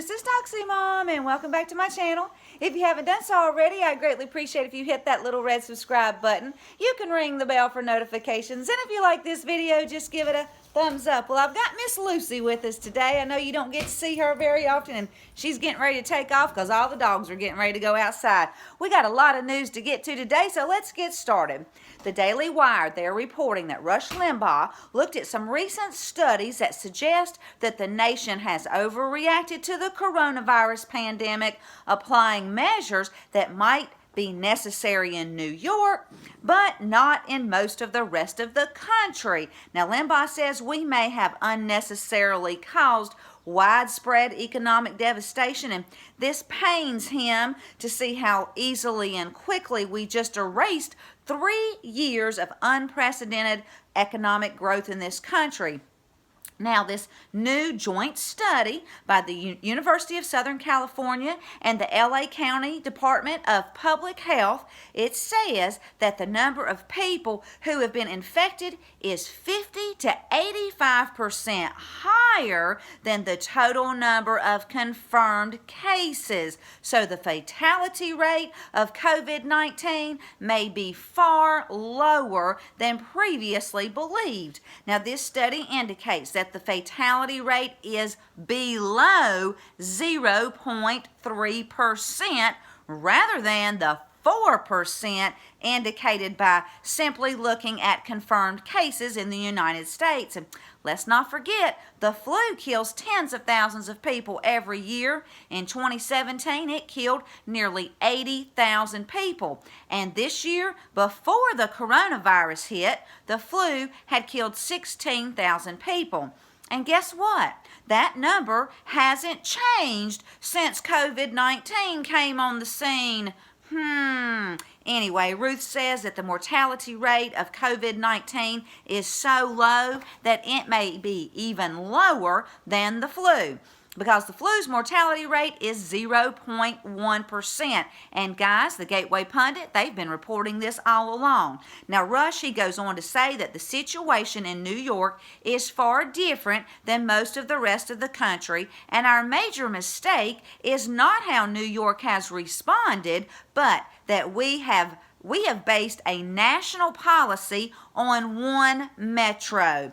this is Toxie Mom, and welcome back to my channel. If you haven't done so already, I'd greatly appreciate if you hit that little red subscribe button. You can ring the bell for notifications, and if you like this video, just give it a thumbs up. Well, I've got Miss Lucy with us today. I know you don't get to see her very often, and she's getting ready to take off because all the dogs are getting ready to go outside. We got a lot of news to get to today, so let's get started. The Daily Wire, they're reporting that Rush Limbaugh looked at some recent studies that suggest that the nation has overreacted to the coronavirus pandemic, applying measures that might be necessary in New York, but not in most of the rest of the country. Now, Limbaugh says we may have unnecessarily caused widespread economic devastation, and this pains him to see how easily and quickly we just erased 3 years of unprecedented economic growth in this country. Now, this new joint study by the University of Southern California and the LA County Department of Public Health, it says that the number of people who have been infected is 50 to 85% higher than the total number of confirmed cases. So the fatality rate of COVID-19 may be far lower than previously believed. Now, this study indicates that the fatality rate is below 0.3% rather than the 4% indicated by simply looking at confirmed cases in the United States. And let's not forget, the flu kills tens of thousands of people every year. In 2017, it killed nearly 80,000 people. And this year, before the coronavirus hit, the flu had killed 16,000 people. And guess what? That number hasn't changed since COVID-19 came on the scene. Anyway, Ruth says that the mortality rate of COVID-19 is so low that it may be even lower than the flu, because the flu's mortality rate is 0.1%. And guys, the Gateway Pundit, they've been reporting this all along. Now, Rush, he goes on to say that the situation in New York is far different than most of the rest of the country, and our major mistake is not how New York has responded, but that we have based a national policy on one metro.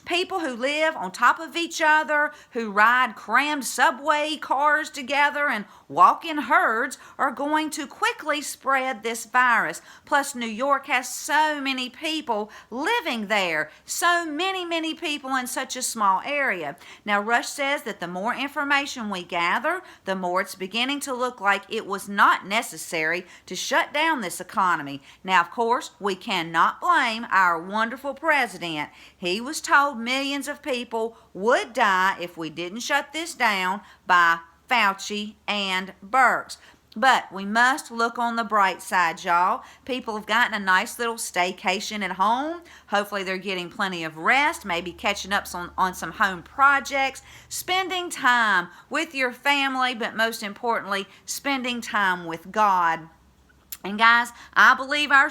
People who live on top of each other, who ride crammed subway cars together and walk in herds, are going to quickly spread this virus. Plus, New York has so many people living there. So many people in such a small area. Now, Rush says that the more information we gather, the more it's beginning to look like it was not necessary to shut down this economy. Now, of course, we cannot blame our wonderful president. He was told millions of people would die if we didn't shut this down by Fauci and Birx. But we must look on the bright side, y'all. People have gotten a nice little staycation at home. Hopefully they're getting plenty of rest, maybe catching up on some home projects, spending time with your family, but most importantly, spending time with God. And guys, I believe our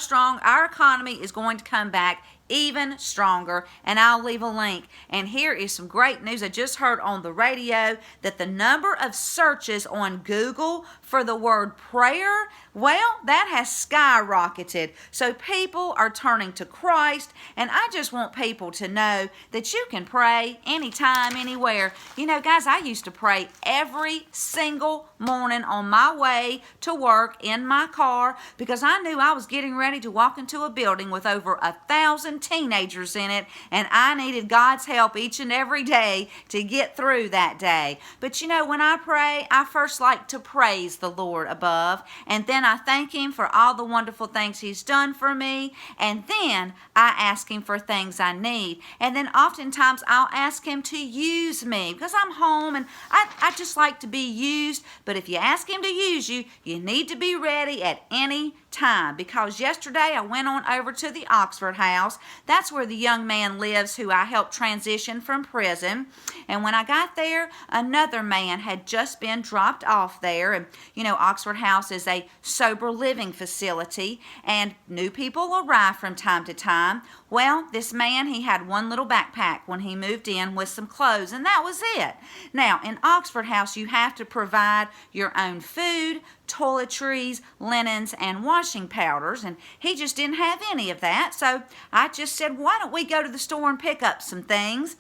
economy is going to come back even stronger, and I'll leave a link. And here is some great news I just heard on the radio, that the number of searches on Google for the word prayer, well, that has skyrocketed. So people are turning to Christ, and I just want people to know that you can pray anytime, anywhere. You know, guys, I used to pray every single morning on my way to work in my car, because I knew I was getting ready to walk into a building with over 1,000 teenagers in it, and I needed God's help each and every day to get through that day. But you know, when I pray, I first like to praise the Lord above, and then I thank Him for all the wonderful things He's done for me, and then I ask Him for things I need, and then oftentimes I'll ask Him to use me, because I'm home and I just like to be used. But if you ask Him to use you, you need to be ready at any time, because yesterday I went on over to the Oxford House. That's where the young man lives who I helped transition from prison. And when I got there, another man had just been dropped off there. And Oxford House is a sober living facility, and new people arrive from time to time. Well, this man, he had one little backpack when he moved in with some clothes, and that was it. Now, in Oxford House, you have to provide your own food, toiletries, linens, and washing powders, and he just didn't have any of that. So I just said, why don't we go to the store and pick up some things?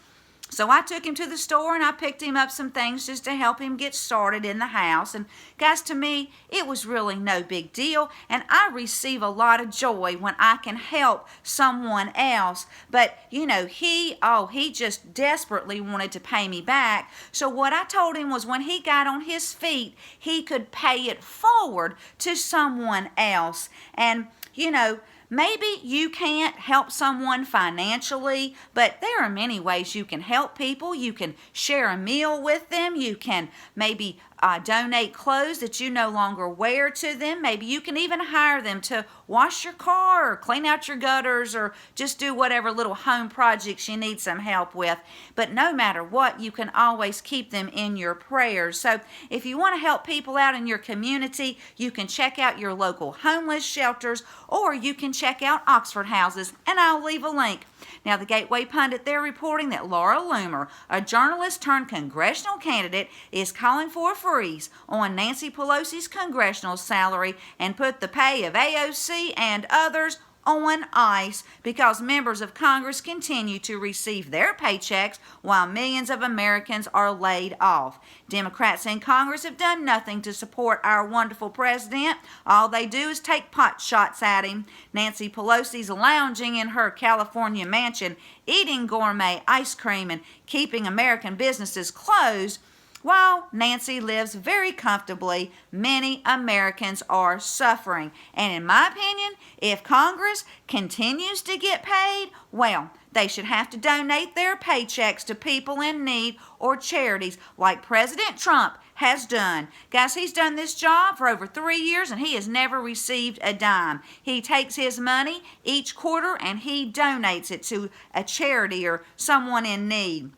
So I took him to the store and I picked him up some things just to help him get started in the house. And guys, to me, it was really no big deal. And I receive a lot of joy when I can help someone else. But, he just desperately wanted to pay me back. So what I told him was when he got on his feet, he could pay it forward to someone else. And, maybe you can't help someone financially, but there are many ways you can help people. You can share a meal with them. You can maybe donate clothes that you no longer wear to them. Maybe you can even hire them to wash your car or clean out your gutters or just do whatever little home projects you need some help with. But no matter what, you can always keep them in your prayers. So if you want to help people out in your community, you can check out your local homeless shelters, or you can check out Oxford Houses, and I'll leave a link. Now, the Gateway Pundit, they're reporting that Laura Loomer, a journalist turned congressional candidate, is calling for a freeze on Nancy Pelosi's congressional salary and put the pay of AOC and others on ice because members of Congress continue to receive their paychecks while millions of Americans are laid off. Democrats in Congress have done nothing to support our wonderful president. All they do is take pot shots at him. Nancy Pelosi's lounging in her California mansion, eating gourmet ice cream and keeping American businesses closed. While Nancy lives very comfortably, many Americans are suffering. And in my opinion, if Congress continues to get paid, well, they should have to donate their paychecks to people in need or charities like President Trump has done. Guys, he's done this job for over 3 years and he has never received a dime. He takes his money each quarter and he donates it to a charity or someone in need.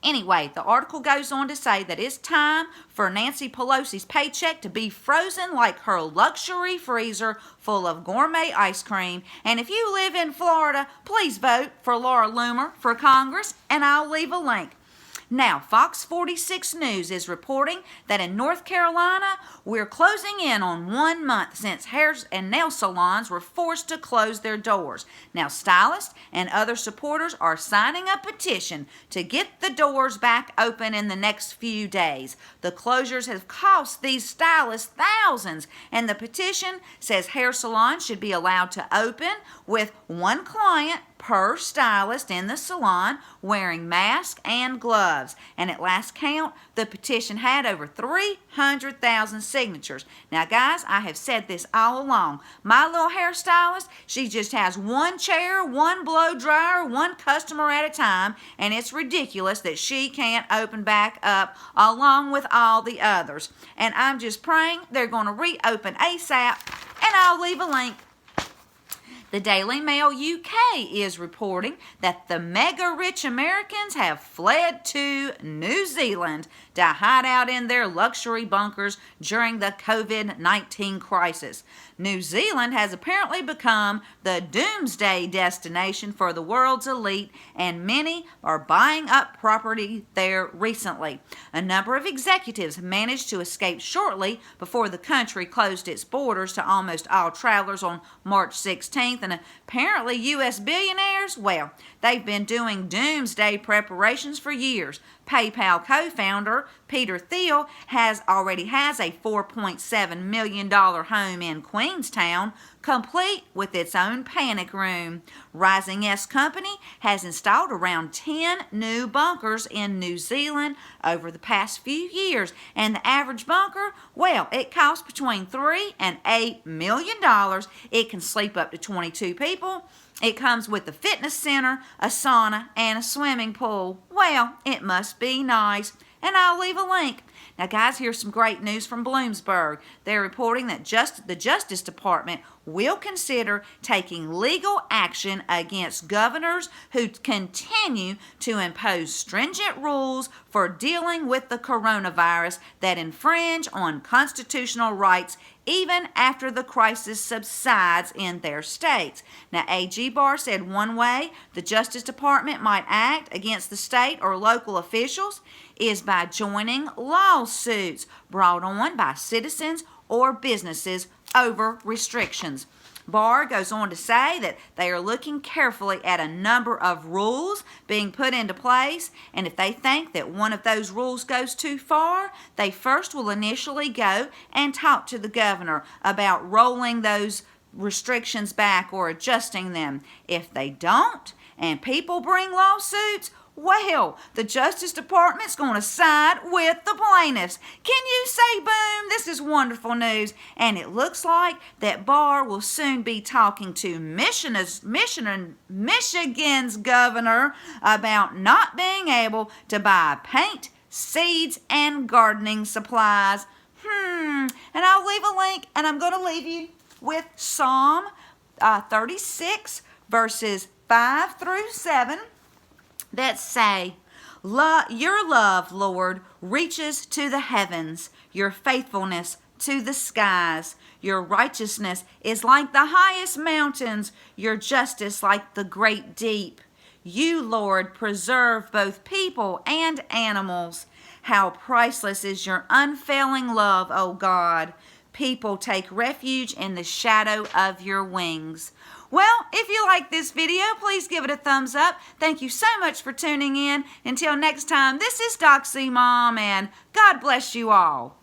Anyway, the article goes on to say that it's time for Nancy Pelosi's paycheck to be frozen like her luxury freezer full of gourmet ice cream. And if you live in Florida, please vote for Laura Loomer for Congress, and I'll leave a link. Now, Fox 46 News is reporting that in North Carolina, we're closing in on 1 month since hair and nail salons were forced to close their doors. Now, stylists and other supporters are signing a petition to get the doors back open in the next few days. The closures have cost these stylists thousands, and the petition says hair salons should be allowed to open with one client per stylist in the salon wearing masks and gloves. And at last count, the petition had over 300,000 signatures. Now, guys, I have said this all along. My little hairstylist, she just has one chair, one blow dryer, one customer at a time, and it's ridiculous that she can't open back up along with all the others. And I'm just praying they're going to reopen ASAP, and I'll leave a link. The Daily Mail UK is reporting that the mega-rich Americans have fled to New Zealand to hide out in their luxury bunkers during the COVID-19 crisis. New Zealand has apparently become the doomsday destination for the world's elite, and many are buying up property there recently. A number of executives managed to escape shortly before the country closed its borders to almost all travelers on March 16th, and apparently U.S. billionaires, well, they've been doing doomsday preparations for years. PayPal co-founder Peter Thiel already has a $4.7 million home in Queenstown, complete with its own panic room. Rising S Company has installed around 10 new bunkers in New Zealand over the past few years, and the average bunker, well, it costs between $3 and $8 million. It can sleep up to 22 people. It comes with a fitness center, a sauna, and a swimming pool. Well, it must be nice. and I'll leave a link. Now, guys, here's some great news from Bloomsburg. They're reporting that the Justice Department will consider taking legal action against governors who continue to impose stringent rules for dealing with the coronavirus that infringe on constitutional rights even after the crisis subsides in their states. Now, AG Barr said one way the Justice Department might act against the state or local officials is by joining lawsuits brought on by citizens or businesses over restrictions. Barr goes on to say that they are looking carefully at a number of rules being put into place, and if they think that one of those rules goes too far, they first will initially go and talk to the governor about rolling those restrictions back or adjusting them. If they don't, and people bring lawsuits, well, the Justice Department's going to side with the plaintiffs. Can you say boom? This is wonderful news. And it looks like that Barr will soon be talking to Michigan's governor about not being able to buy paint, seeds, and gardening supplies. And I'll leave a link, and I'm going to leave you with Psalm 36, verses 5 through 7. That say, your love, Lord, reaches to the heavens, your faithfulness to the skies. Your righteousness is like the highest mountains, your justice like the great deep. You, Lord, preserve both people and animals. How priceless is your unfailing love, O God. People take refuge in the shadow of your wings. Well, if you like this video, please give it a thumbs up. Thank you so much for tuning in. Until next time, this is Doxy Mom, and God bless you all.